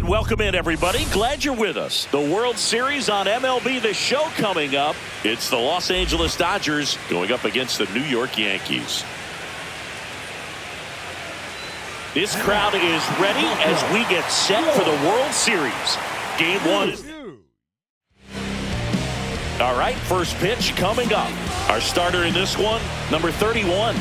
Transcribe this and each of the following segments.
And welcome in, everybody. Glad you're with us. The World Series on MLB The Show coming up. It's the Los Angeles Dodgers going up against the New York Yankees. This crowd is ready as we get set for the World Series. Game one. All right, first pitch coming up. Our starter in this one, number 31.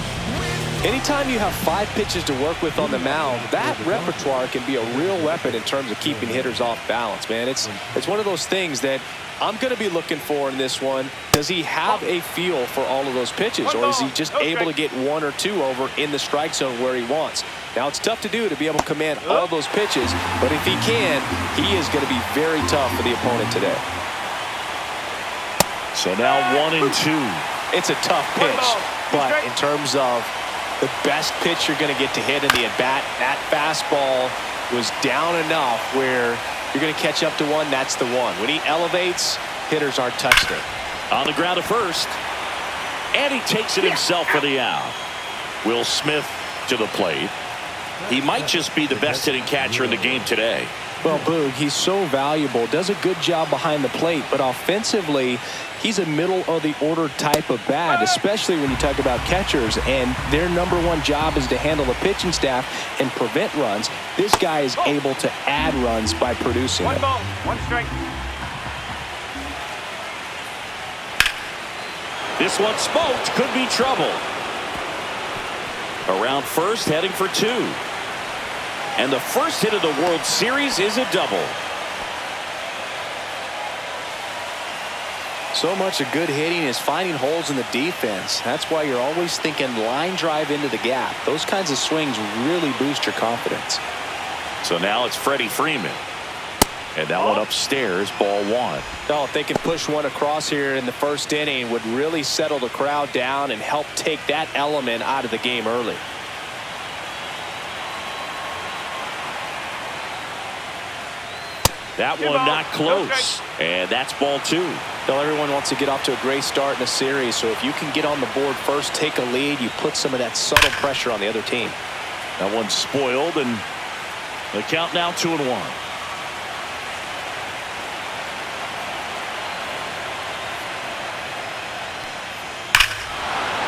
Anytime you have 5 pitches to work with on the mound, that repertoire can be a real weapon in terms of keeping hitters off balance, man. It's one of those things that I'm going to be looking for in this one. Does he have a feel for all of those pitches, or is he just able to get 1 or 2 over in the strike zone where he wants? Now, it's tough to do to be able to command all those pitches, but if he can, he is going to be very tough for the opponent today. So now 1 and 2. It's a tough pitch, but in terms of the best pitch you're going to get to hit in the at-bat, that fastball was down enough where you're going to catch up to one. That's the one. When he elevates, hitters aren't touching it. On the ground at first, and he takes it himself for the out. Will Smith to the plate. He might just be the best hitting catcher in the game today. Well, Boog, he's so valuable, does a good job behind the plate, but offensively, he's a middle-of-the-order type of bat, especially when you talk about catchers, and their #1 job is to handle the pitching staff and prevent runs. This guy is able to add runs by producing them. 1 ball, 1 strike. This one smoked, could be trouble. Around first, heading for 2. And the first hit of the World Series is a double. So much of good hitting is finding holes in the defense. That's why you're always thinking line drive into the gap. Those kinds of swings really boost your confidence. So now it's Freddie Freeman. And that one upstairs, ball 1. Oh, if they can push one across here in the first inning, would really settle the crowd down and help take that element out of the game early. That one not close. And that's ball 2. Well, everyone wants to get off to a great start in a series, so if you can get on the board first, take a lead, you put some of that subtle pressure on the other team. That one's spoiled, and the count now 2-1.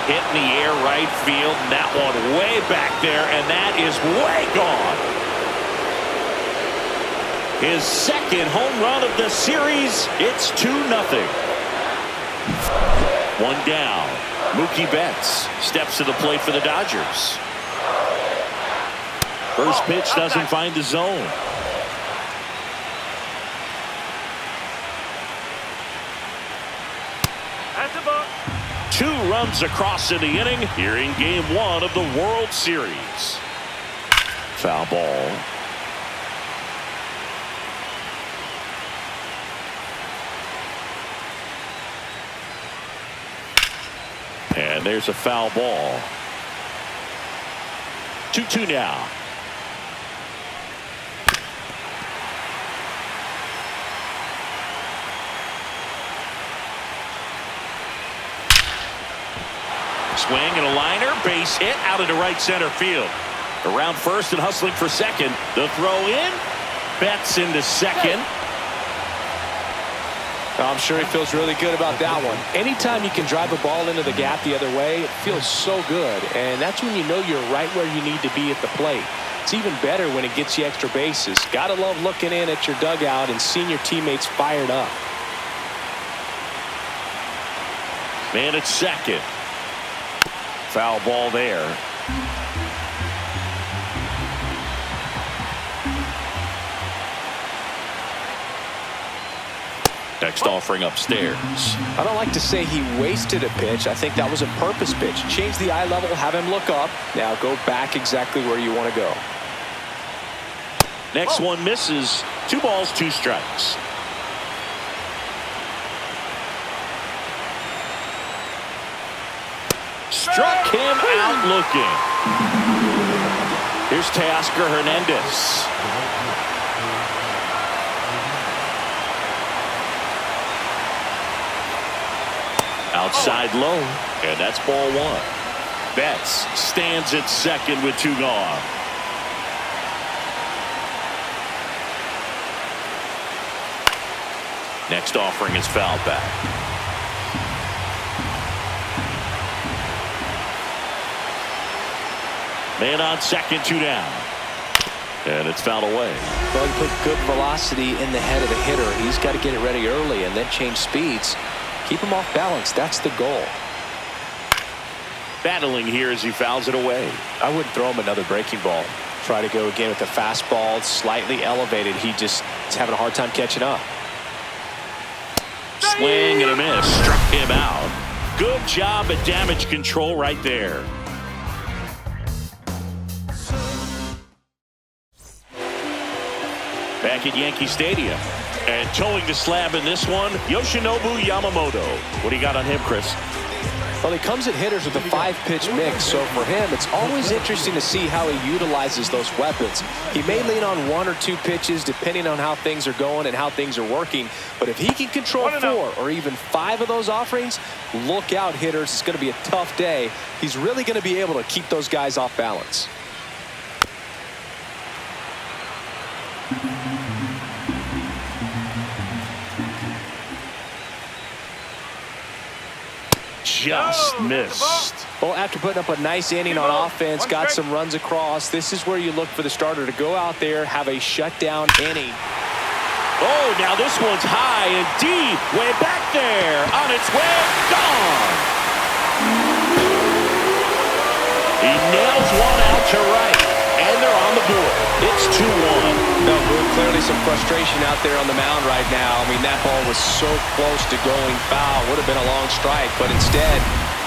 Hit in the air right field, and that one way back there, and that is way gone. His second home run of the series. It's 2-0. 1 down. Mookie Betts steps to the plate for the Dodgers. First pitch doesn't find the zone. That's a ball. 2 runs across in the inning here in game 1 of the World Series. Foul ball. And there's a foul ball. 2-2 now. Swing and a liner, base hit out into right center field. Around first and hustling for second. The throw in. Betts into second. I'm sure he feels really good about that one. Anytime you can drive a ball into the gap the other way, it feels so good. And that's when you know you're right where you need to be at the plate. It's even better when it gets you extra bases. Gotta love looking in at your dugout and seeing your teammates fired up. Man at second. Foul ball there. Next offering upstairs. I don't like to say he wasted a pitch. I think that was a purpose pitch. Change the eye level, have him look up. Now go back exactly where you want to go. Next one misses. 2 balls, 2 strikes. Struck him out looking. Here's Teoscar Hernandez. Outside low, and that's ball 1. Betts stands at second with 2 gone. Next offering is fouled back. Man on second, 2 down. And it's fouled away. Well, you put good velocity in the head of the hitter. He's got to get it ready early and then change speeds. Keep him off balance. That's the goal. Battling here as he fouls it away. I wouldn't throw him another breaking ball. Try to go again with the fastball. It's slightly elevated. He just is having a hard time catching up. Swing and a miss. Struck him out. Good job at damage control right there. Back at Yankee Stadium. And towing the slab in this one, Yoshinobu Yamamoto. What do you got on him, Chris? Well, he comes at hitters with a 5-pitch mix, so for him, it's always interesting to see how he utilizes those weapons. He may lean on 1 or 2 pitches depending on how things are going and how things are working, but if he can control 4 or even 5 of those offerings, look out, hitters. It's going to be a tough day. He's really going to be able to keep those guys off balance. Just missed. Well, after putting up a nice inning on offense, got some runs across, this is where you look for the starter to go out there, have a shutdown inning. Oh, now this one's high and deep. Way back there. On its way. Gone. He nails one out to right. And they're on the board. It's 2-1. No, clearly some frustration out there on the mound right now. I mean, that ball was so close to going foul. Would have been a long strike, but instead,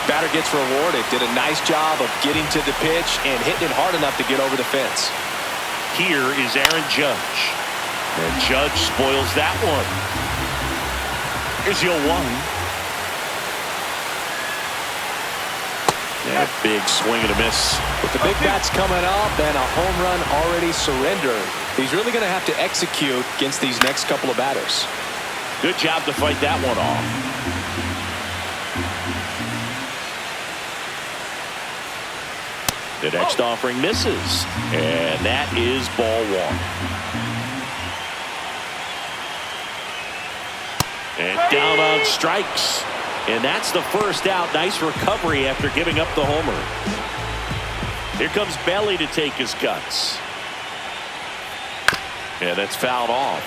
batter gets rewarded. Did a nice job of getting to the pitch and hitting it hard enough to get over the fence. Here is Aaron Judge. And Judge spoils that one. Here's 0-1. Yeah, big swing and a miss. With the big bats coming up and a home run already surrendered, he's really going to have to execute against these next couple of batters. Good job to fight that one off. The next offering misses, and that is ball 1. And down on strikes. And that's the first out. Nice recovery after giving up the homer. Here comes Belly to take his cuts. And that's fouled off.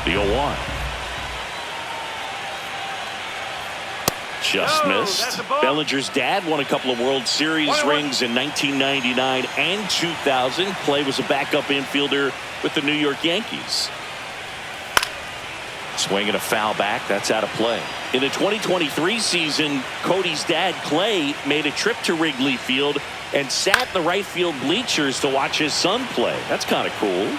The 0-1. Just missed. Bellinger's dad won a couple of World Series rings in 1999 and 2000. Clay was a backup infielder with the New York Yankees. Swing and a foul back. That's out of play. In the 2023 season, Cody's dad, Clay, made a trip to Wrigley Field and sat in the right field bleachers to watch his son play. That's kind of cool.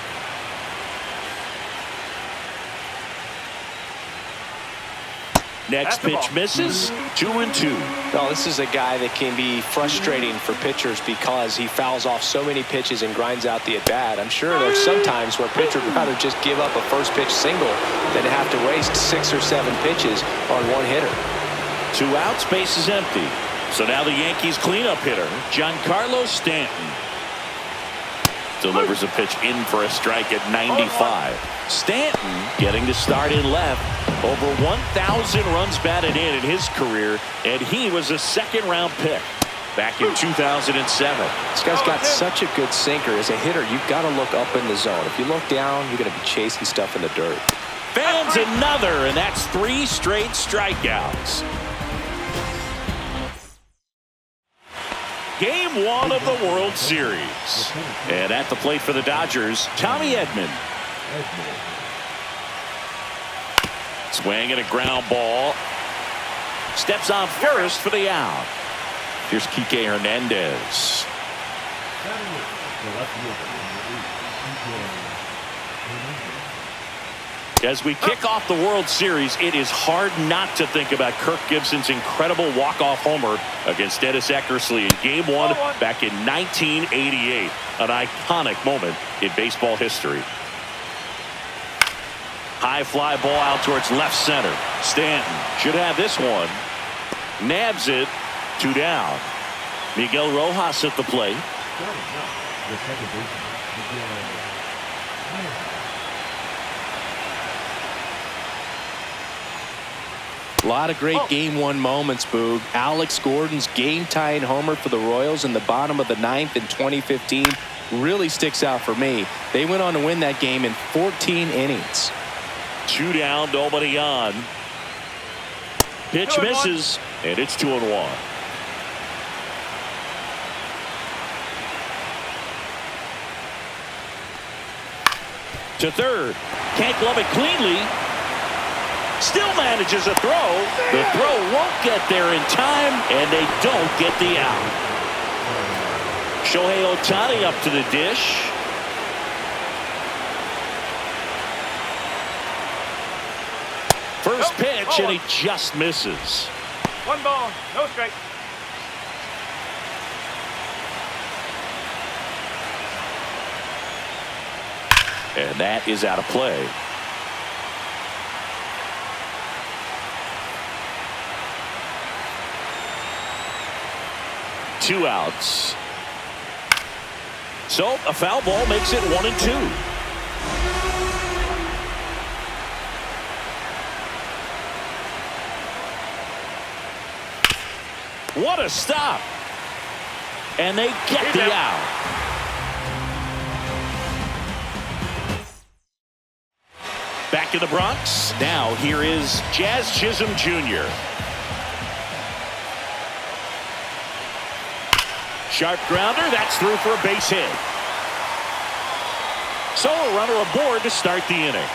Next pitch misses. 2-2. Well, this is a guy that can be frustrating for pitchers because he fouls off so many pitches and grinds out the at-bat. I'm sure there's some times where a pitcher would rather just give up a first pitch single than have to waste 6 or 7 pitches on one hitter. 2 outs, base is empty. So now the Yankees cleanup hitter, Giancarlo Stanton, delivers a pitch in for a strike at 95. Stanton getting to start in left. Over 1,000 runs batted in his career, and he was a second-round pick back in 2007. This guy's got such a good sinker. As a hitter, you've got to look up in the zone. If you look down, you're going to be chasing stuff in the dirt. Fans another, and that's 3 straight strikeouts. Game 1 of the World Series. And at the plate for the Dodgers, Tommy Edman. Swing and a ground ball. Steps on first for the out. Here's Kike Hernandez. As we kick off the World Series, it is hard not to think about Kirk Gibson's incredible walk-off homer against Dennis Eckersley in Game 1 back in 1988. An iconic moment in baseball history. High fly ball out towards left center. Stanton should have this one. Nabs it. 2 down. Miguel Rojas at the plate. A lot of great game-1 moments, Boog. Alex Gordon's game-tying homer for the Royals in the bottom of the 9th in 2015 really sticks out for me. They went on to win that game in 14 innings. 2 down, nobody on. Pitch misses, and it's 2-1. To third. Can't glove it cleanly. Still manages a throw. The throw won't get there in time, and they don't get the out. Shohei Ohtani up to the dish. First pitch, and he just misses. 1 ball, no strike. And that is out of play. Two outs. So a foul ball makes it 1-2. What a stop. And they get the out. Back in the Bronx. Now here is Jazz Chisholm Jr. Sharp grounder. That's through for a base hit. So a runner aboard to start the inning.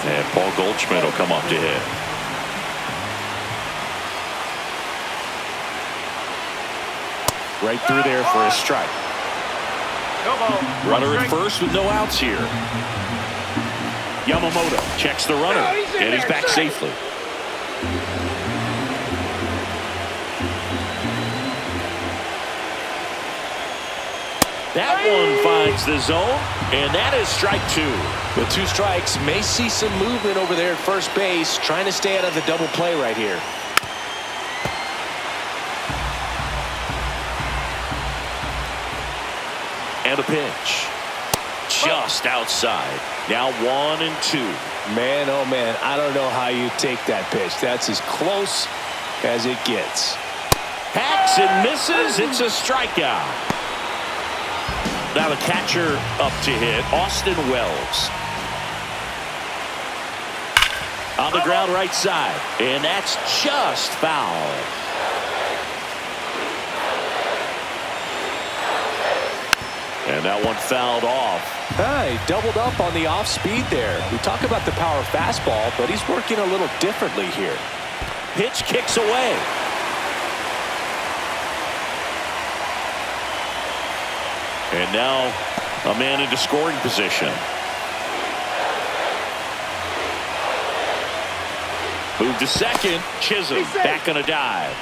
And Paul Goldschmidt will come up to hit. Right through there for a strike. Runner at first with no outs here. Yamamoto checks the runner, and he's back safely. That one finds the zone, and that is strike 2. With 2 strikes, may see some movement over there at first base, trying to stay out of the double play right here. And a pitch. Just outside. Now 1-2. Man, oh man, I don't know how you take that pitch. That's as close as it gets. Hacks and misses. It's a strikeout. Now the catcher up to hit, Austin Wells. On the ground right side, and that's just foul. And that one fouled off. He doubled up on the off speed there. We talk about the power fastball, but he's working a little differently here. Pitch kicks away. And now a man into scoring position. Move to second. Chisholm back on a dive.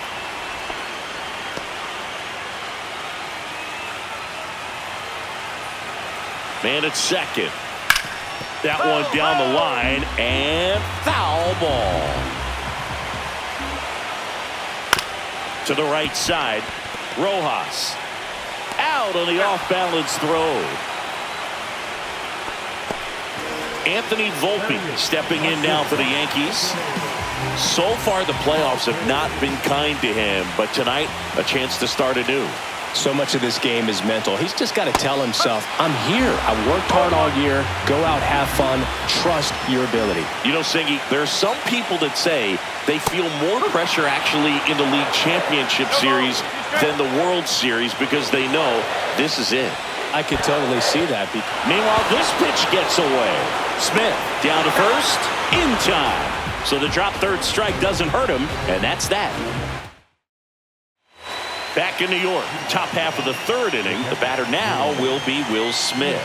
Man at second. That one down the line, and foul ball. To the right side. Rojas. Out on the off-balance throw. Anthony Volpe stepping in now for the Yankees. So far, the playoffs have not been kind to him, but tonight, a chance to start anew. So much of this game is mental. He's just got to tell himself, I'm here. I worked hard all year. Go out, have fun. Trust your ability. You know, Singy, there's some people that say they feel more pressure actually in the league championship series than the World Series because they know this is it. I could totally see that. Meanwhile, this pitch gets away. Smith down to first in time. So the drop third strike doesn't hurt him, and that's that. Back in New York, top half of the 3rd inning. The batter now will be Will Smith.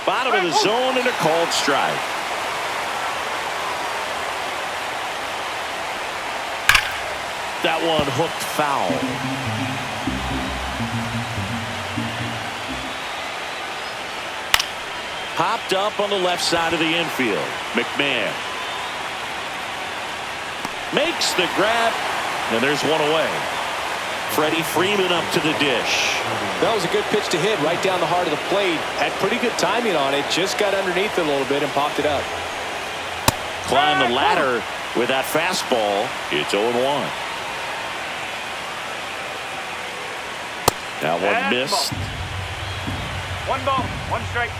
Bottom of the zone and a called strike. That one hooked foul. Popped up on the left side of the infield. McMahon makes the grab, and there's one away. Freddie Freeman up to the dish. That was a good pitch to hit right down the heart of the plate. Had pretty good timing on it. Just got underneath it a little bit and popped it up. Climb the ladder with that fastball. It's 0-1. That one missed. One ball, one strike.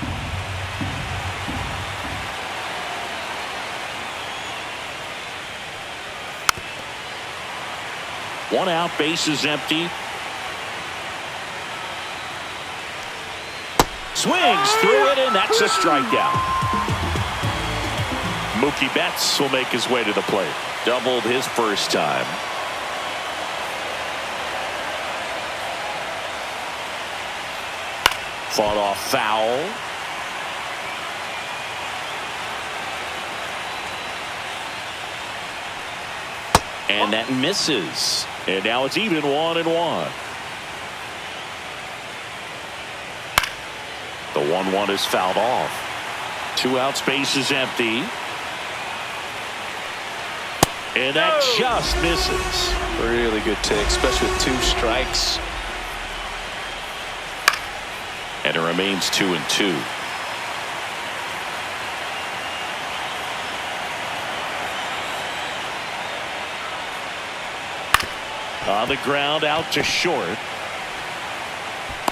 One out, bases empty. Swings through it, and that's a strikeout. Mookie Betts will make his way to the plate. Doubled his first time. Fought off foul. And that misses. And now it's even 1-1. The 1-1 is fouled off. 2 outs, base is empty. And that just misses. Really good take, especially with 2 strikes. And it remains 2-2. On the ground, out to short.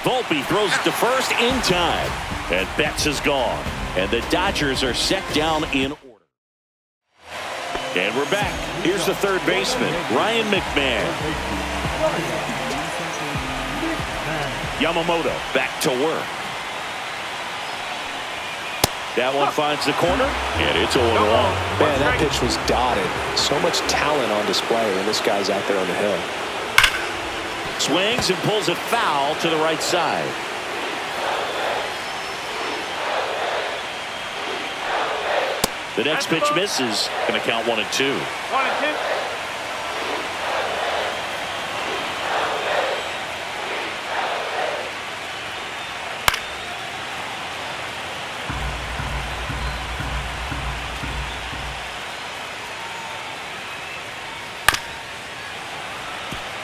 Volpe throws it to first in time. And Betts is gone. And the Dodgers are set down in order. And we're back. Here's the third baseman, Ryan McMahon. Yamamoto back to work. That one finds the corner, and it's 0-1. Man, that pitch was dotted. So much talent on display when this guy's out there on the hill. Swings and pulls it foul to the right side. The next pitch misses. Going to count 1-2. 1-2.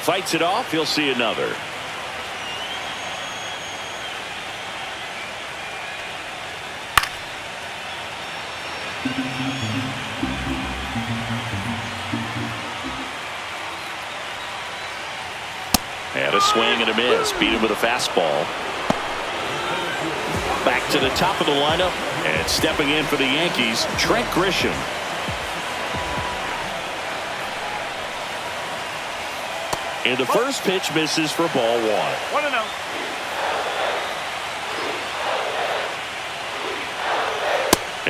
Fights it off. He'll see another. And a swing and a miss. Beat him with a fastball. Back to the top of the lineup. And stepping in for the Yankees, Trent Grisham. And the first pitch misses for ball 1. 1-0.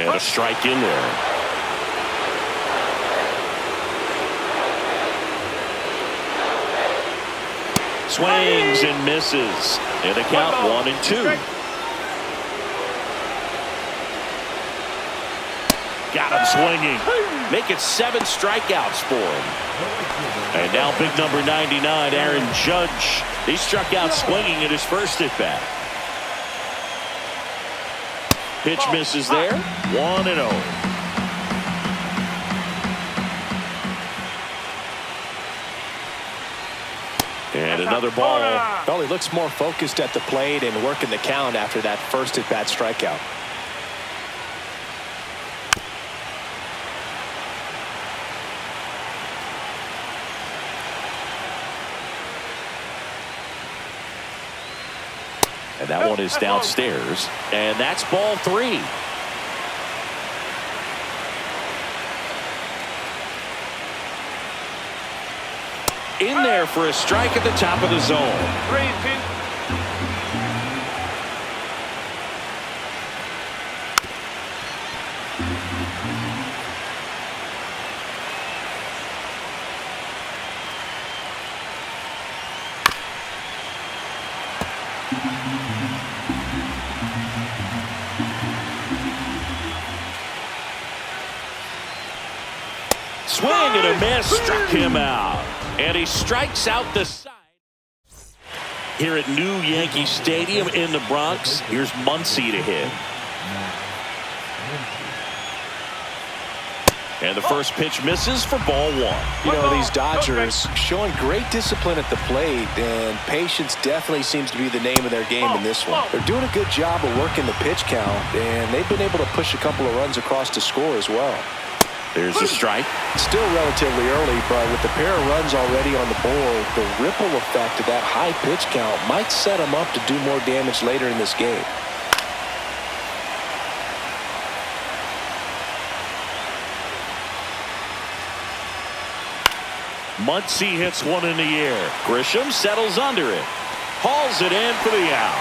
And a strike in there. Swings and misses. And the count 1-2. Got him swinging. Make it 7 strikeouts for him. And now big number 99, Aaron Judge. He struck out swinging at his first at bat. Pitch misses there. 1-0. And another ball. Well, he looks more focused at the plate and working the count after that first at bat strikeout. And that one is downstairs. And that's ball 3. In there for a strike at the top of the zone. 3-2. Swing and a miss, struck him out. And he strikes out the side. Here at New Yankee Stadium in the Bronx, here's Muncy to hit. And the first pitch misses for ball one. You know, these Dodgers showing great discipline at the plate, and patience definitely seems to be the name of their game in this one. They're doing a good job of working the pitch count, and they've been able to push a couple of runs across to score as well. There's a strike. Still relatively early, but with the pair of runs already on the board, the ripple effect of that high pitch count might set them up to do more damage later in this game. Muncy hits one in the air. Grisham settles under it. Hauls it in for the out.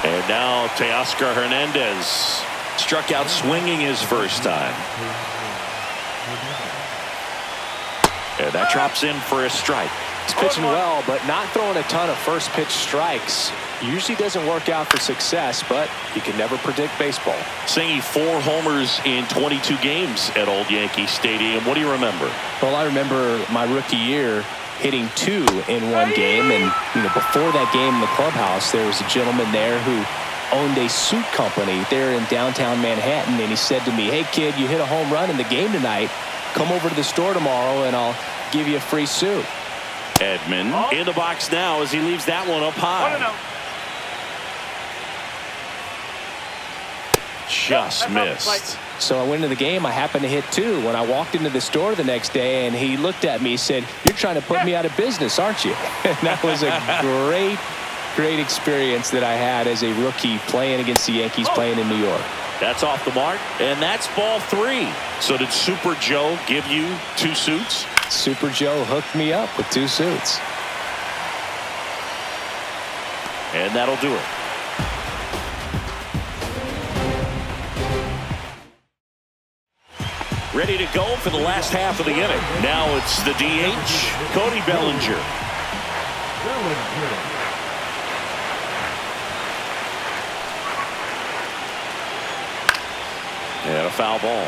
And now Teoscar Hernandez struck out swinging his first time. And that drops in for a strike. He's pitching well, but not throwing a ton of first pitch strikes. Usually doesn't work out for success, but you can never predict baseball. Saying 4 homers in 22 games at Old Yankee Stadium. What do you remember? Well, I remember my rookie year hitting 2 in one game, and before that game in the clubhouse, there was a gentleman there who owned a suit company there in downtown Manhattan, and he said to me, "Hey kid, you hit a home run in the game tonight. Come over to the store tomorrow and I'll give you a free suit." Edman in the box now as he leaves that one up high. Just missed. So I went into the game. I happened to hit 2. When I walked into the store the next day, and he looked at me, he said, "You're trying to put me out of business, aren't you?" And that was a great experience that I had as a rookie playing against the Yankees, playing in New York. That's off the mark, and that's ball 3. So did Super Joe give you 2 suits? Super Joe hooked me up with 2 suits. And that'll do it. Ready to go for the last half of the inning. Now it's the DH, Cody Bellinger. And a foul ball.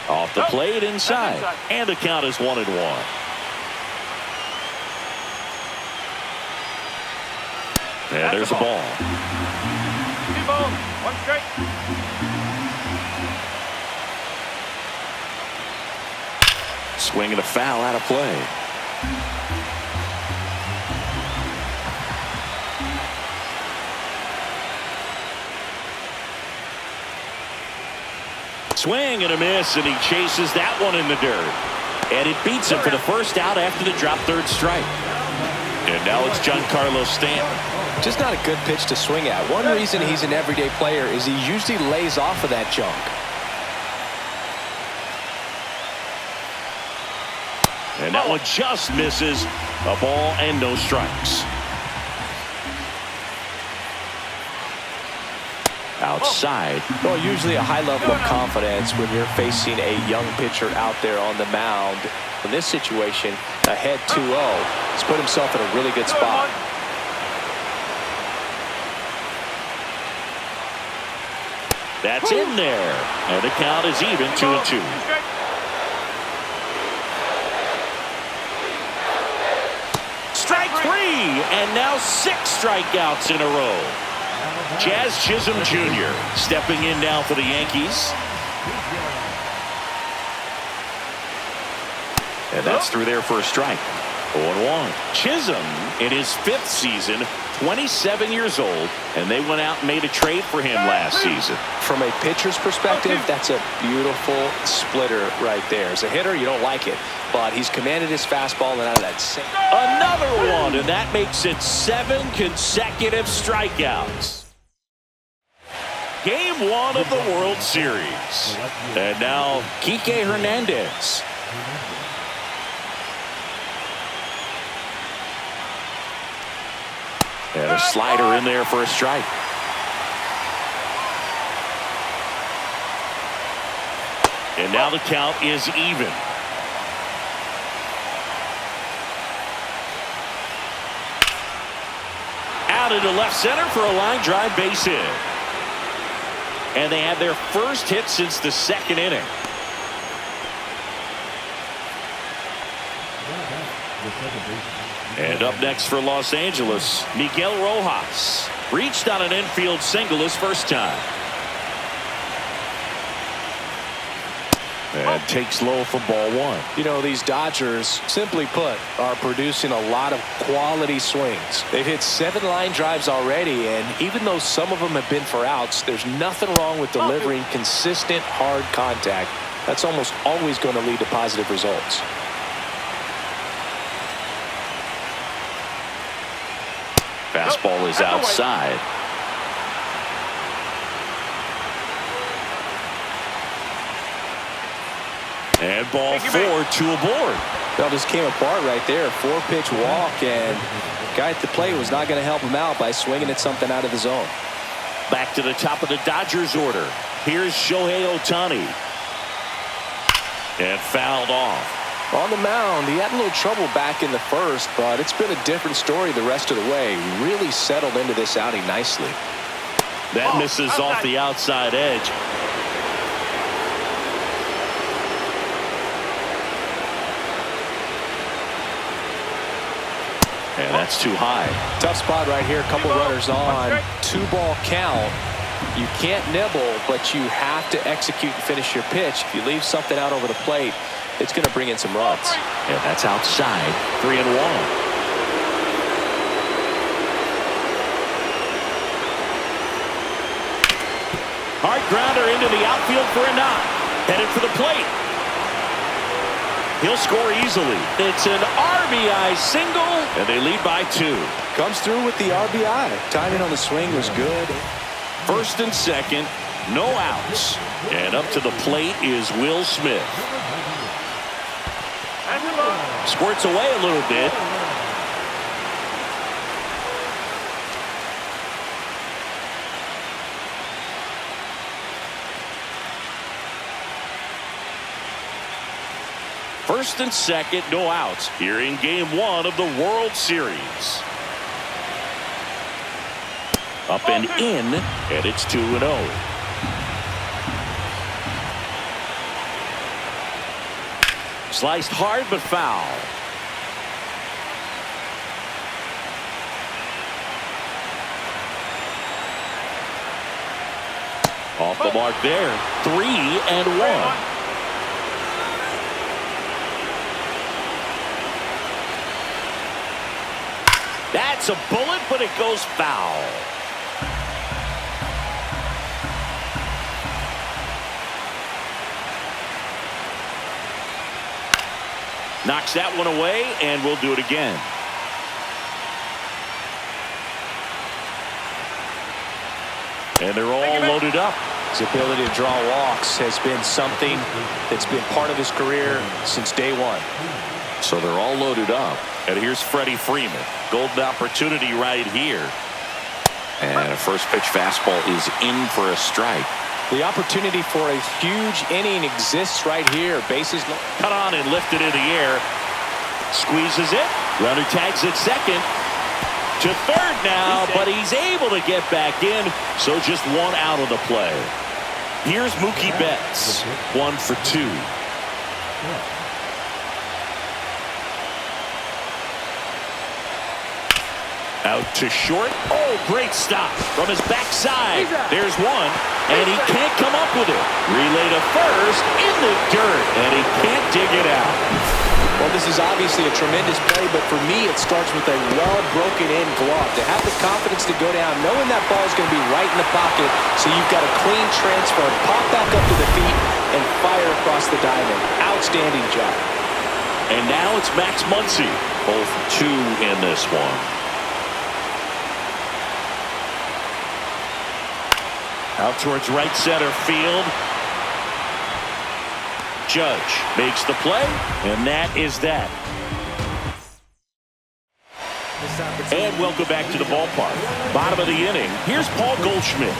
Off the plate inside. And the count is 1-1. And there's a ball. 2 balls, 1 strike. Swing and a foul out of play. Swing and a miss, and he chases that one in the dirt. And it beats him for the first out after the drop third strike. And now it's Giancarlo Stanton. Just not a good pitch to swing at. One reason he's an everyday player is he usually lays off of that junk. And that one just misses. A ball and no strikes. Outside. Well, usually a high level of confidence when you're facing a young pitcher out there on the mound. In this situation, ahead 2-0, he's put himself in a really good spot. That's in there. And the count is even, 2-2. Strike 3, and now 6 strikeouts in a row. Jazz Chisholm Jr. stepping in now for the Yankees. And that's through there for a strike. 0-1. Chisholm in his 5th season, 27 years old, and they went out and made a trade for him last season. From a pitcher's perspective, that's a beautiful splitter right there. As a hitter, you don't like it, but he's commanded his fastball and out of that same. Another one, and that makes it 7 consecutive strikeouts. Game 1 of the World Series. And now Kike Hernandez. And a slider in there for a strike. And now the count is even. Out into left center for a line drive base hit. And they had their first hit since the 2nd inning. And up next for Los Angeles, Miguel Rojas. Reached on an infield single his first time. And takes low for ball one. You know, these Dodgers, simply put, are producing a lot of quality swings. They've hit 7 line drives already, and even though some of them have been for outs, there's nothing wrong with delivering consistent, hard contact. That's almost always going to lead to positive results. Fastball is outside. And ball 4, 2 aboard. That just came apart right there. 4-pitch walk, and the guy at the plate was not going to help him out by swinging at something out of the zone. Back to the top of the Dodgers order. Here's Shohei Ohtani. And fouled off. On the mound, he had a little trouble back in the first, but it's been a different story the rest of the way. Really settled into this outing nicely. That misses off the outside edge. And that's too high. Tough spot right here. Couple runners on. 2-ball count. You can't nibble, but you have to execute and finish your pitch. If you leave something out over the plate, it's going to bring in some runs. And that's outside. 3-1. Hard grounder into the outfield for a knock. Headed for the plate. He'll score easily. It's an RBI single, and they lead by 2. Comes through with the RBI. Timing on the swing was good. First and second, no outs. And up to the plate is Will Smith. Squirts away a little bit. First and second, no outs here in Game 1 of the World Series. Up and in, and it's 2-0. Sliced hard but foul. Off the mark there. 3-1. That's a bullet, but it goes foul. Knocks that one away, and we'll do it again. And they're all loaded up. His ability to draw walks has been something that's been part of his career since day one. So they're all loaded up. And here's Freddie Freeman. Golden opportunity right here. And a first pitch fastball is in for a strike. The opportunity for a huge inning exists right here. Bases cut on and lifted in the air. Squeezes it. Runner tags at second. To third now, but he's able to get back in. So just 1 out of the play. Here's Mookie Betts. 1 for 2. Out to short. Oh, great stop from his backside. There's one, and he can't come up with it. Relay to first in the dirt, and he can't dig it out. Well, this is obviously a tremendous play, but for me, it starts with a well-broken-in glove. To have the confidence to go down, knowing that ball is going to be right in the pocket, so you've got a clean transfer, pop back up to the feet, and fire across the diamond. Outstanding job. And now it's Max Muncy. Both 2 in this one. Out towards right center field. Judge makes the play, and that is that. And welcome back to the ballpark. Bottom of the inning. Here's Paul Goldschmidt.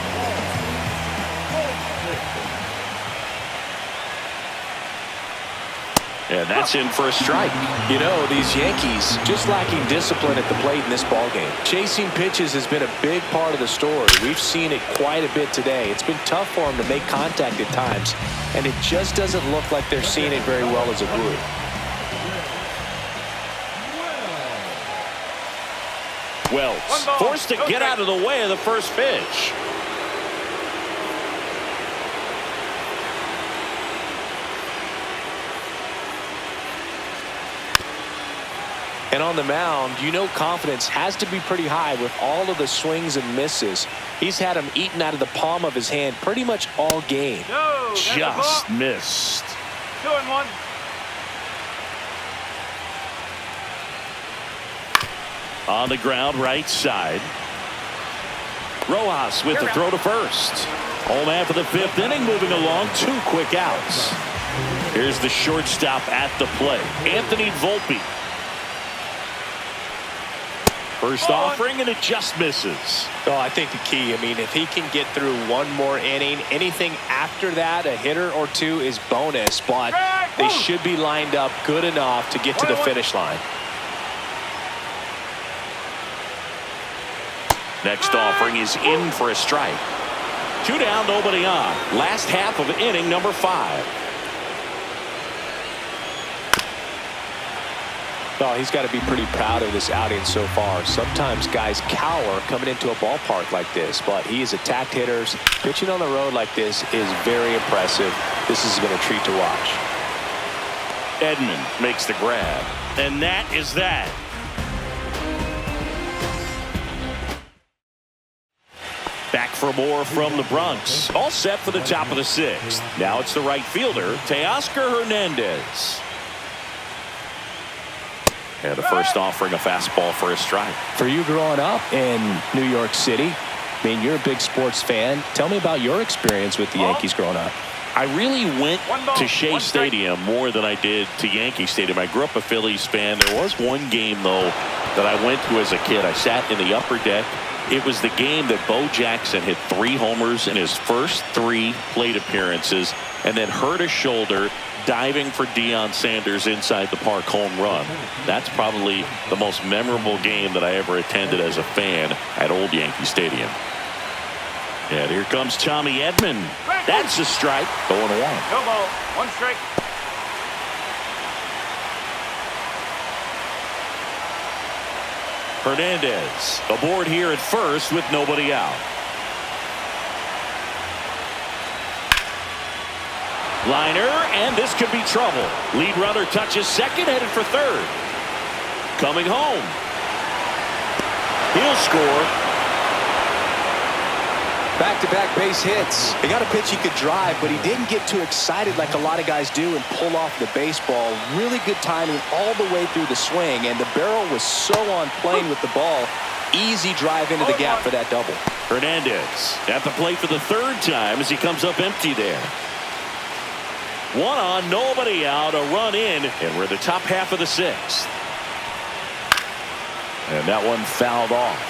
And that's in for a strike. You know, these Yankees just lacking discipline at the plate in this ballgame. Chasing pitches has been a big part of the story. We've seen it quite a bit today. It's been tough for them to make contact at times, and it just doesn't look like they're seeing it very well as a group. One ball, forced to no get strike. out of the way of the first pitch. And on the mound, you know confidence has to be pretty high with all of the swings and misses. He's had them eaten out of the palm of his hand pretty much all game. No, that's a Just ball. missed. 2-1. On the ground, right side. Rojas with the throw to first. Home after the fifth inning, moving along, 2 quick outs. Here's the shortstop at the plate, Anthony Volpe. First offering, and it just misses. Oh, I think the key, I mean, if he can get through one more inning, anything after that, a hitter or two is bonus, but they should be lined up good enough to get to the finish line. Next offering is in for a strike. 2 down, nobody on. Last half of inning number 5. Oh, he's got to be pretty proud of this outing so far. Sometimes guys cower coming into a ballpark like this, but he has attacked hitters. Pitching on the road like this is very impressive. This has been a treat to watch. Edman makes the grab, and that is that. Back for more from the Bronx. All set for the top of the 6th. Now it's the right fielder, Teoscar Hernandez. And the first offering, a fastball for a strike. For you growing up in New York City, I mean, you're a big sports fan. Tell me about your experience with the Yankees growing up. I really went to Shea Stadium more than I did to Yankee Stadium. I grew up a Phillies fan. There was one game, though, that I went to as a kid. I sat in the upper deck. It was the game that Bo Jackson hit 3 homers in his first 3 plate appearances and then hurt a shoulder diving for Deion Sanders inside the park home run. That's probably the most memorable game that I ever attended as a fan at Old Yankee Stadium. And here comes Tommy Edman. That's a strike. 0-1. No ball. 1 strike. Hernandez aboard here at first with nobody out. Liner, and this could be trouble. Lead runner touches second, headed for third. Coming home. He'll score. Back-to-back base hits. They got a pitch he could drive, but he didn't get too excited like a lot of guys do and pull off the baseball. Really good timing all the way through the swing, and the barrel was so on plane with the ball. Easy drive into the gap for that double. Hernandez at the plate for the 3rd time as he comes up empty there. 1 on, nobody out, a run in, and we're at the top half of the 6th. And that one fouled off.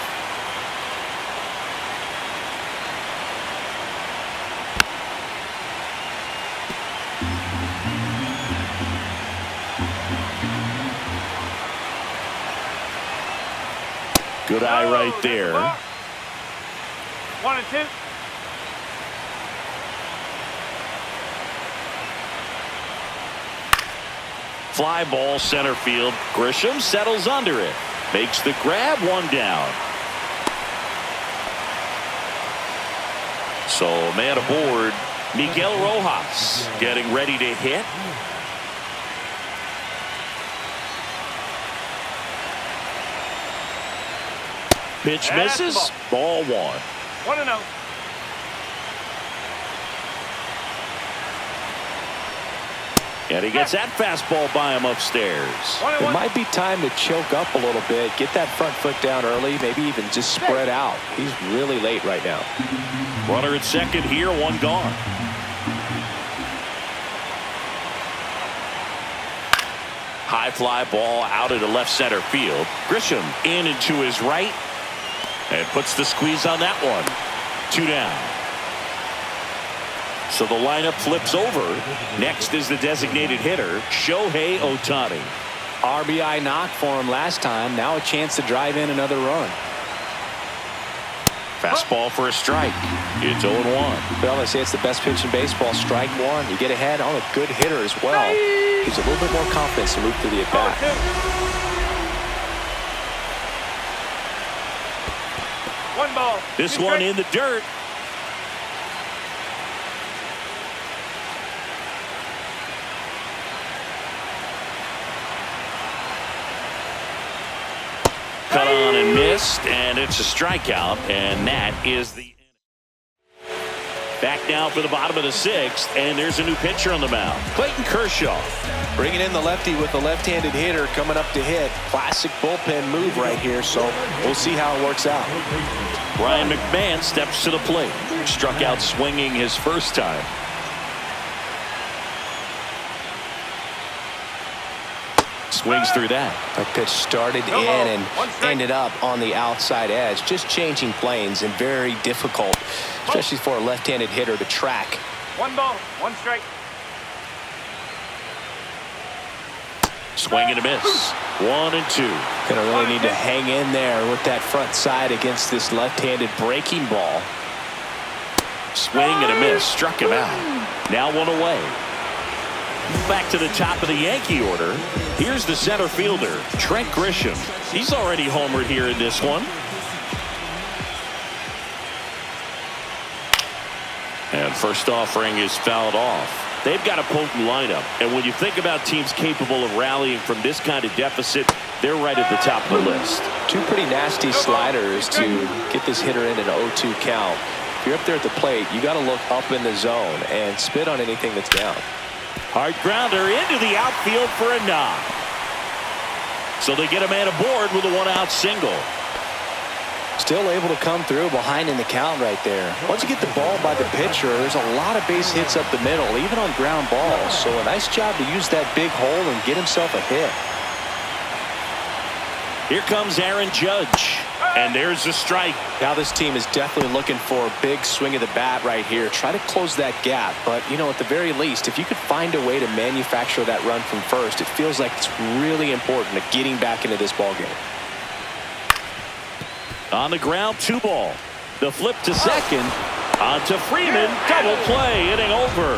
Good eye right there. 1 and 2. Fly ball center field. Grisham settles under it. Makes the grab, 1 down. So man aboard, Miguel Rojas getting ready to hit. Pitch misses. Ball 1. 1-0. And he gets that fastball by him upstairs. It might be time to choke up a little bit, get that front foot down early, maybe even just spread out. He's really late right now. Runner at second here, 1 gone. High fly ball out into left center field. Grisham in and to his right and puts the squeeze on that one. 2 down. So the lineup flips over. Next is the designated hitter, Shohei Ohtani. RBI knock for him last time. Now a chance to drive in another run. Fastball for a strike. It's 0-1. Well, they say it's the best pitch in baseball. Strike 1. You get ahead on a good hitter as well. Gives a little bit more confidence to move through the at-bat. One ball. This Two one strikes. in the dirt. Cut on and missed, and it's a strikeout, and that is the back now for the bottom of the sixth, and there's a new pitcher on the mound, Clayton Kershaw. Bringing in the lefty with the left-handed hitter coming up to hit. Classic bullpen move right here, so we'll see how it works out. Ryan McMahon steps to the plate. Struck out swinging his first time. Swings through that. That pitch started in and ended up on the outside edge. Just changing planes and very difficult, especially for a left-handed hitter to track. One ball. One strike. Swing and a miss. 1 and 2. Gonna really need to hang in there with that front side against this left-handed breaking ball. Swing and a miss. Struck him out. Now one away. Back to the top of the Yankee order. Here's the center fielder, Trent Grisham. He's already homered here in this one. And first offering is fouled off. They've got a potent lineup, and when you think about teams capable of rallying from this kind of deficit, they're right at the top of the list. Two pretty nasty sliders to get this hitter in an 0-2 count. If you're up there at the plate, you got to look up in the zone and spit on anything that's down. Hard grounder into the outfield for a knock. So they get a man aboard with a one-out single. Still able to come through behind in the count right there. Once you get the ball by the pitcher, there's a lot of base hits up the middle, even on ground balls. So a nice job to use that big hole and get himself a hit. Here comes Aaron Judge. And there's a strike. Now this team is definitely looking for a big swing of the bat right here. Try to close that gap. But, you know, at the very least, if you could find a way to manufacture that run from first, it feels like it's really important to getting back into this ball game. On the ground, 2 ball. The flip to second. On to Freeman. Double play. Inning over.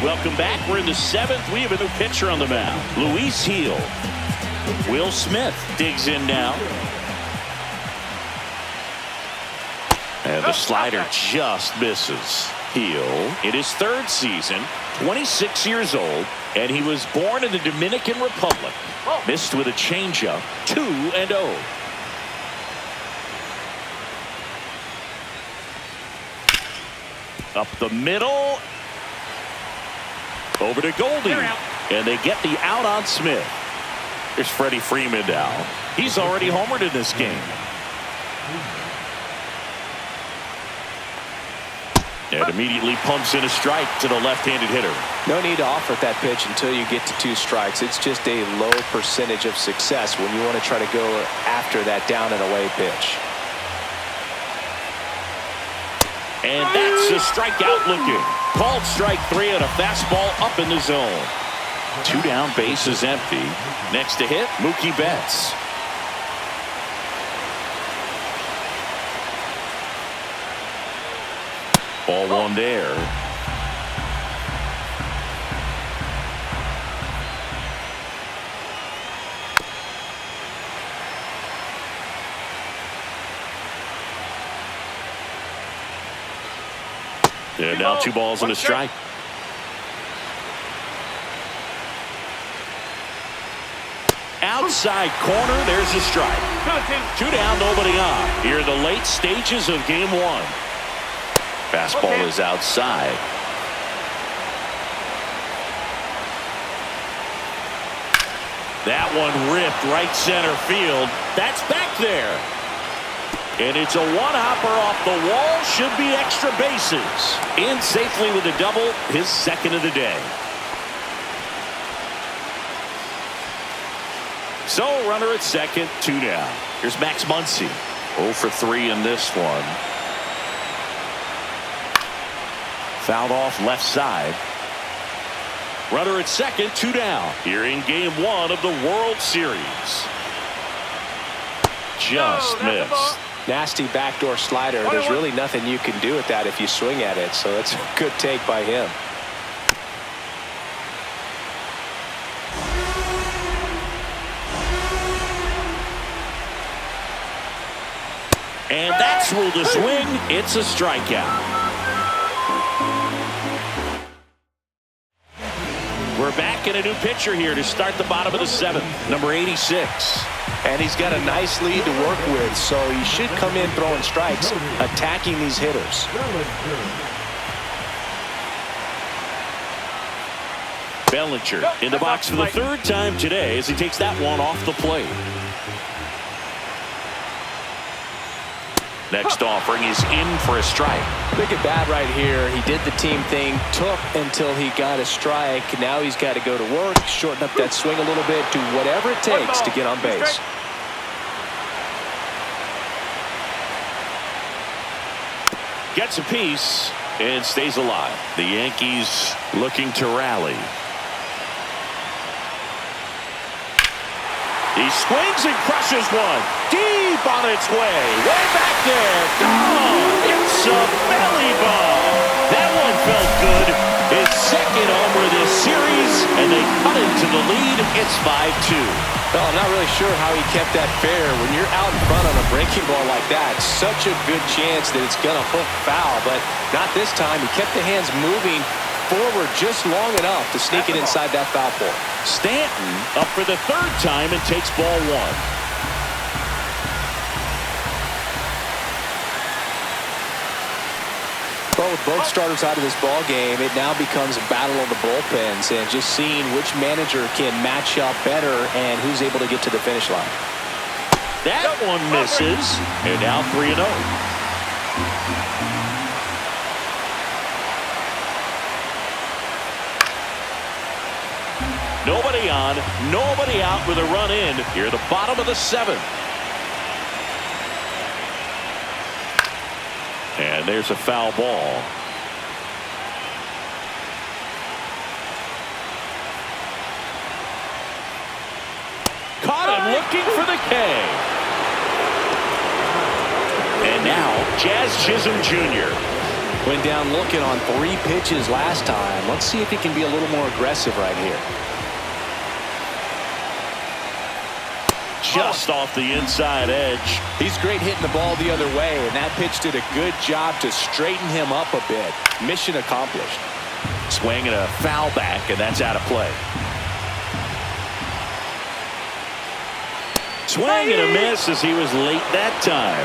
Welcome back. We're in the 7th. We have a new pitcher on the mound. Luis Heel. Will Smith digs in now. And the slider just misses. Heel in his 3rd season, 26 years old, and he was born in the Dominican Republic. Missed with a changeup, 2-0. Up the middle. Over to Goldie. And they get the out on Smith. Here's Freddie Freeman now. He's already homered in this game. And immediately pumps in a strike to the left-handed hitter. No need to offer that pitch until you get to 2 strikes. It's just a low percentage of success when you want to try to go after that down and away pitch. And that's a strikeout looking. Called strike 3 on a fastball up in the zone. 2 down, base is empty. Next to hit, Mookie Betts. Ball 1 there. And now 2 balls and a strike. Outside corner, there's a strike. 2 down, nobody on. Here in the late stages of game 1. Fastball is outside. That one ripped right center field. That's back there. And it's a one-hopper off the wall. Should be extra bases. In safely with a double, his 2nd of the day. So, runner at 2nd, 2 down. Here's Max Muncy. 0 for 3 in this one. Fouled off left side. Runner at 2nd, 2 down. Here in game 1 of the World Series. Just missed. Nasty backdoor slider. There's really nothing you can do with that if you swing at it. So that's a good take by him. And that's ruled a swing. It's a strikeout. We're back in a new pitcher here to start the bottom of the seventh. Number 86. And he's got a nice lead to work with, so he should come in throwing strikes, attacking these hitters. Bellinger in the box for the third time today as he takes that one off the plate. Next offering is in for a strike. Look at that right here. He did the team thing, took until he got a strike. Now he's got to go to work, shorten up that swing a little bit, do whatever it takes to get on base. Gets a piece and stays alive. The Yankees looking to rally. He swings and crushes one. Deep on its way. Way back there. Gone. It's a belly ball. That one felt good. His second homer this series, and they cut into the lead. It's 5-2. Well, I'm not really sure how he kept that fair. When you're out in front on a breaking ball like that, such a good chance that it's going to hook foul, but not this time. He kept the hands moving forward just long enough to sneak it inside that foul pole. Stanton up for the third time and takes ball one. Well, with both starters out of this ball game, it now becomes a battle of the bullpens and just seeing which manager can match up better and who's able to get to the finish line. That one misses, and now 3-0. Nobody on, nobody out with a run in here at the bottom of the seventh. And there's a foul ball. Caught him looking for the K. And now Jazz Chisholm Jr. Went down looking on 3 pitches last time. Let's see if he can be a little more aggressive right here. Just off the inside edge. He's great hitting the ball the other way, and that pitch did a good job to straighten him up a bit. Mission accomplished. Swing and a foul back, and that's out of play. Swing and a miss as he was late that time.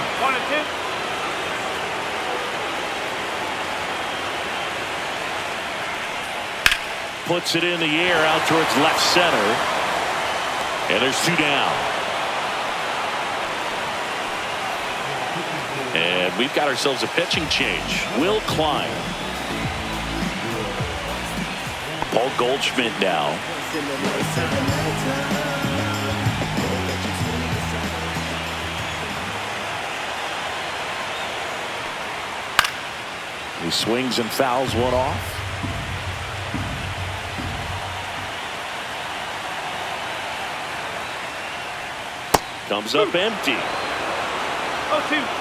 1-2. Puts it in the air out towards left center. And there's 2 down. And we've got ourselves a pitching change. Will Klein. Paul Goldschmidt now. He swings and fouls one off. Comes up empty. 0-2.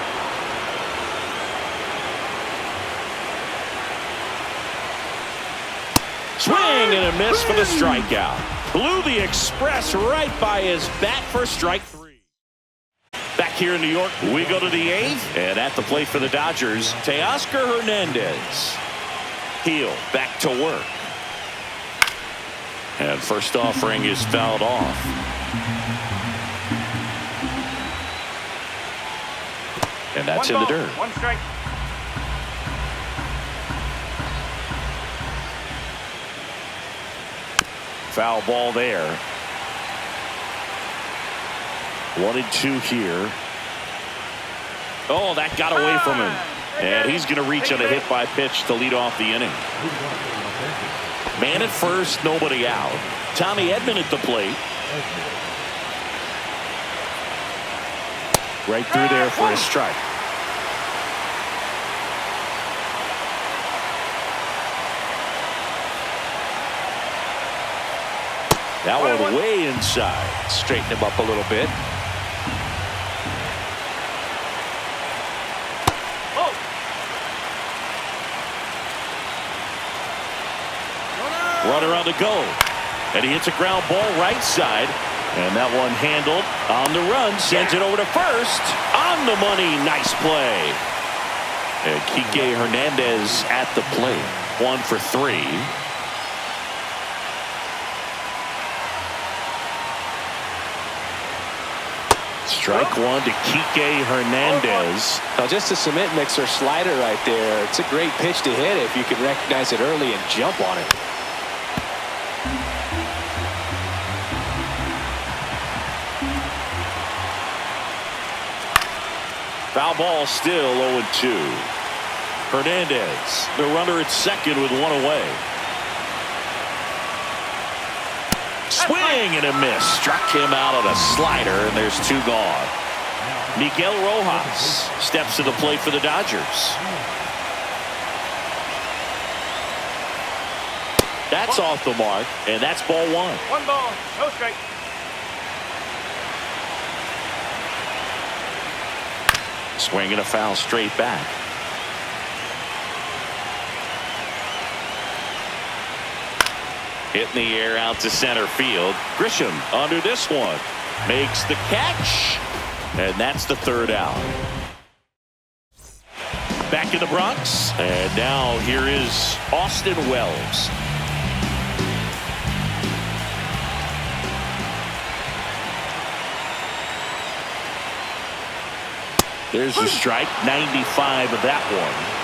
Swing and a miss for the strikeout. Blew the express right by his bat for strike 3. Back here in New York, we go to the 8th. And at the plate for the Dodgers, Teoscar Hernandez. Heel back to work. And first offering is fouled off. And that's in the dirt. 1 strike. Foul ball there. 1-2 here. Oh, that got away from him. And he's going to reach on a hit by pitch to lead off the inning. Man at first, nobody out. Tommy Edman at the plate. Right through there for a strike. That one way inside. Straighten him up a little bit. Runner on the go. And he hits a ground ball right side. And that one handled on the run, sends it over to first. On the money, nice play. And Kike Hernandez at the plate. 1 for 3. Strike one to Kike Hernandez. Now just a cement mixer slider right there. It's a great pitch to hit if you can recognize it early and jump on it. Foul ball, still 0-2. Hernandez, the runner at second with one away. Swing and a miss. Struck him out on a slider, and there's 2 gone. Miguel Rojas steps to the plate for the Dodgers. That's off the mark, and that's ball 1. 1 ball, no strike. Swing and a foul straight back. Hit in the air out to center field. Grisham under this one. Makes the catch. And that's the 3rd out. Back in the Bronx. And now here is Austin Wells. There's a strike. 95 of that one.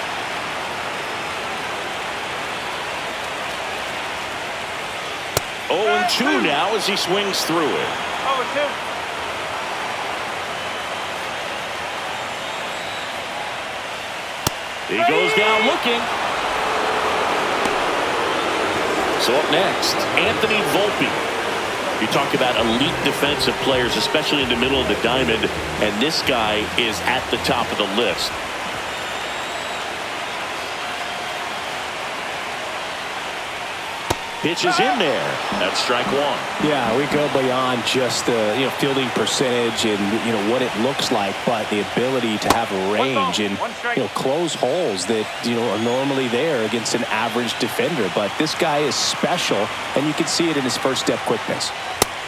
Oh, and 2 now as he swings through it. 0-2. He goes down looking. So up next, Anthony Volpe. You talk about elite defensive players, especially in the middle of the diamond, and this guy is at the top of the list. Pitch is in there. That's strike 1. Yeah, we go beyond just the fielding percentage and what it looks like, but the ability to have a range and close holes that are normally there against an average defender. But this guy is special, and you can see it in his first step quickness.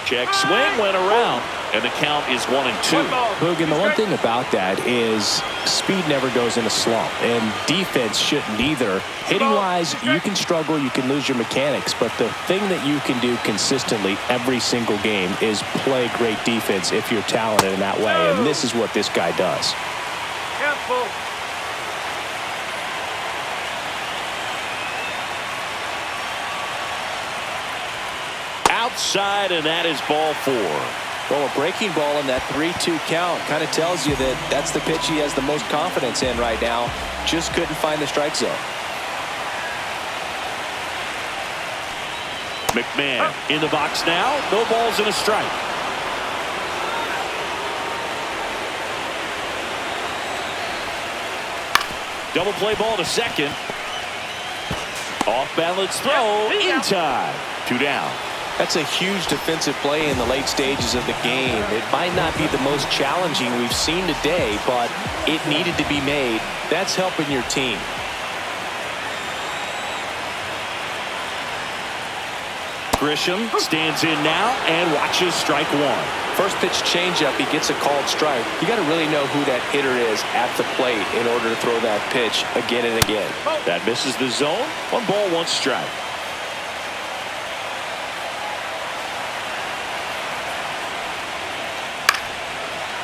Check swing, went around, and the count is 1-2. Hogan, the one thing about that is speed never goes in a slump, and defense shouldn't either. Hitting wise, you can struggle, you can lose your mechanics, but the thing that you can do consistently every single game is play great defense if you're talented in that way, and this is what this guy does. Careful. Outside, and that is ball 4. Well, a breaking ball in that 3-2 count kind of tells you that that's the pitch he has the most confidence in right now. Just couldn't find the strike zone. McMahon in the box now. No balls and a strike. Double play ball to second. Off balance throw in time. 2 down. That's a huge defensive play in the late stages of the game. It might not be the most challenging we've seen today, but it needed to be made. That's helping your team. Grisham stands in now and watches strike 1. First pitch changeup, he gets a called strike. You got to really know who that hitter is at the plate in order to throw that pitch again and again. That misses the zone. 1 ball, 1 strike.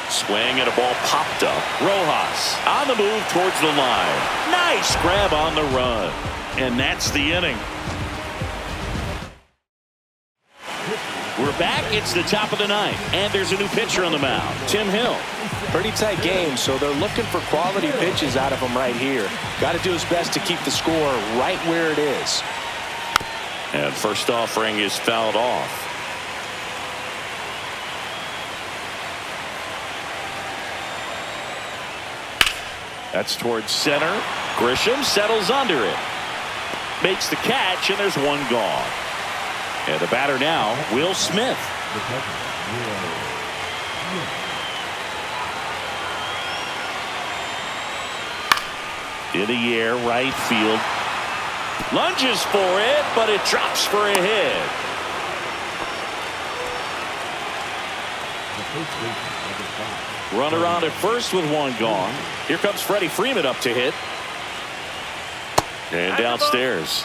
Swing and a ball popped up. Rojas on the move towards the line. Nice grab on the run. And that's the inning. We're back. It's the top of the 9th. And there's a new pitcher on the mound, Tim Hill. Pretty tight game, so they're looking for quality pitches out of him right here. Got to do his best to keep the score right where it is. And first offering is fouled off. That's towards center. Grisham settles under it. Makes the catch, and there's 1 gone. And the batter now, Will Smith. In the air, right field. Lunges for it, but it drops for a hit. Runner on at first with one gone. Here comes Freddie Freeman up to hit. And downstairs.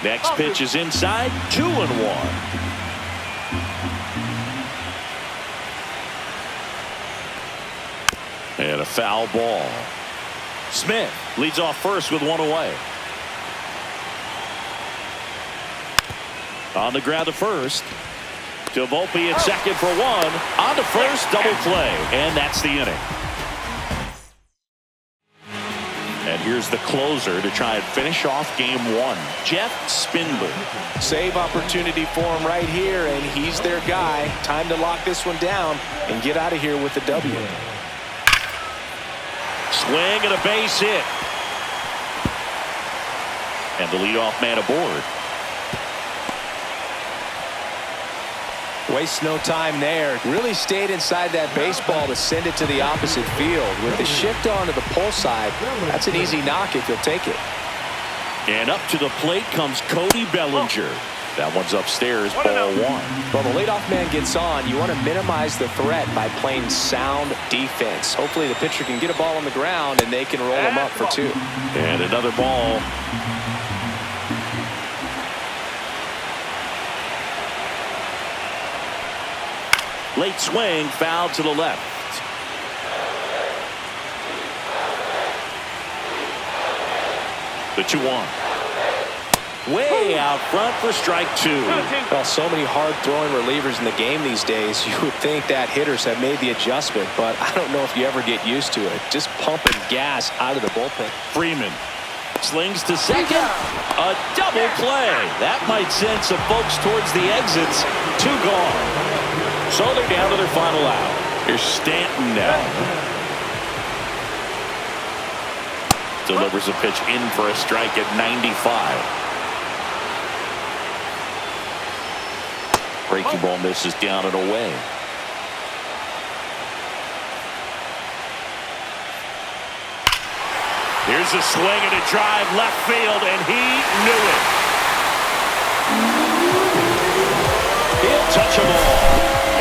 Next pitch is inside, 2-1. And a foul ball. Smith leads off first with one away. On the ground to first. To Volpe at second for one. On to first, double play. And that's the inning. And here's the closer to try and finish off game one, Jeff Spindler. Save opportunity for him right here, and he's their guy. Time to lock this one down and get out of here with the W. Swing and a base hit. And the leadoff man aboard. Waste no time there. Really stayed inside that baseball to send it to the opposite field. With the shift onto the pull side, that's an easy knock if you'll take it. And up to the plate comes Cody Bellinger. That one's upstairs, ball one. Well, the leadoff man gets on. You want to minimize the threat by playing sound defense. Hopefully the pitcher can get a ball on the ground and they can roll him up for two. And another ball. Late swing, foul to the left. The 2-1. Way out front for strike two. Well, so many hard-throwing relievers in the game these days. You would think that hitters have made the adjustment, but I don't know if you ever get used to it. Just pumping gas out of the bullpen. Freeman slings to second. A double play. That might send some folks towards the exits. Two gone. So they're down to their final out. Here's Stanton now. Delivers a pitch in for a strike at 95. Breaking ball misses down and away. Here's a swing and a drive left field, and he knew it. He'll touch them all,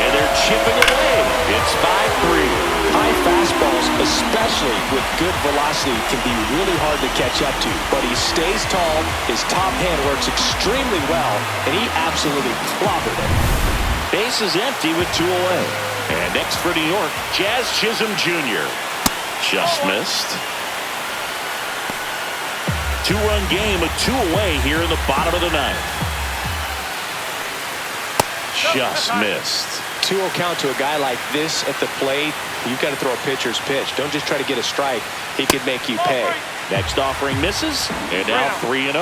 and they're chipping away. It's 5-3. High fastballs, especially with good velocity, can be really hard to catch up to. But he stays tall, his top hand works extremely well, and he absolutely clobbered it. Base is empty with two away. And next for New York, Jazz Chisholm Jr. Just missed. Two-run game with two away here in the bottom of the ninth. Just missed. 2-0 count to a guy like this at the plate. You've got to throw a pitcher's pitch. Don't just try to get a strike. He could make you pay. Next offering misses, and now 3-0.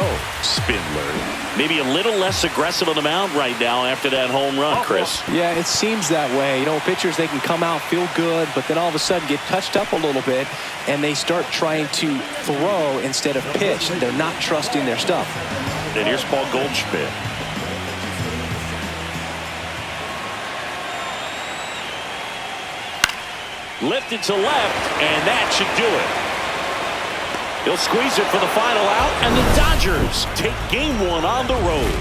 Spindler. Maybe a little less aggressive on the mound right now after that home run, Chris. Yeah, it seems that way. You know, pitchers, they can come out, feel good, but then all of a sudden get touched up a little bit, and they start trying to throw instead of pitch. They're not trusting their stuff. And here's Paul Goldschmidt. Lifted to left, and that should do it. He'll squeeze it for the final out, and the Dodgers take game one on the road.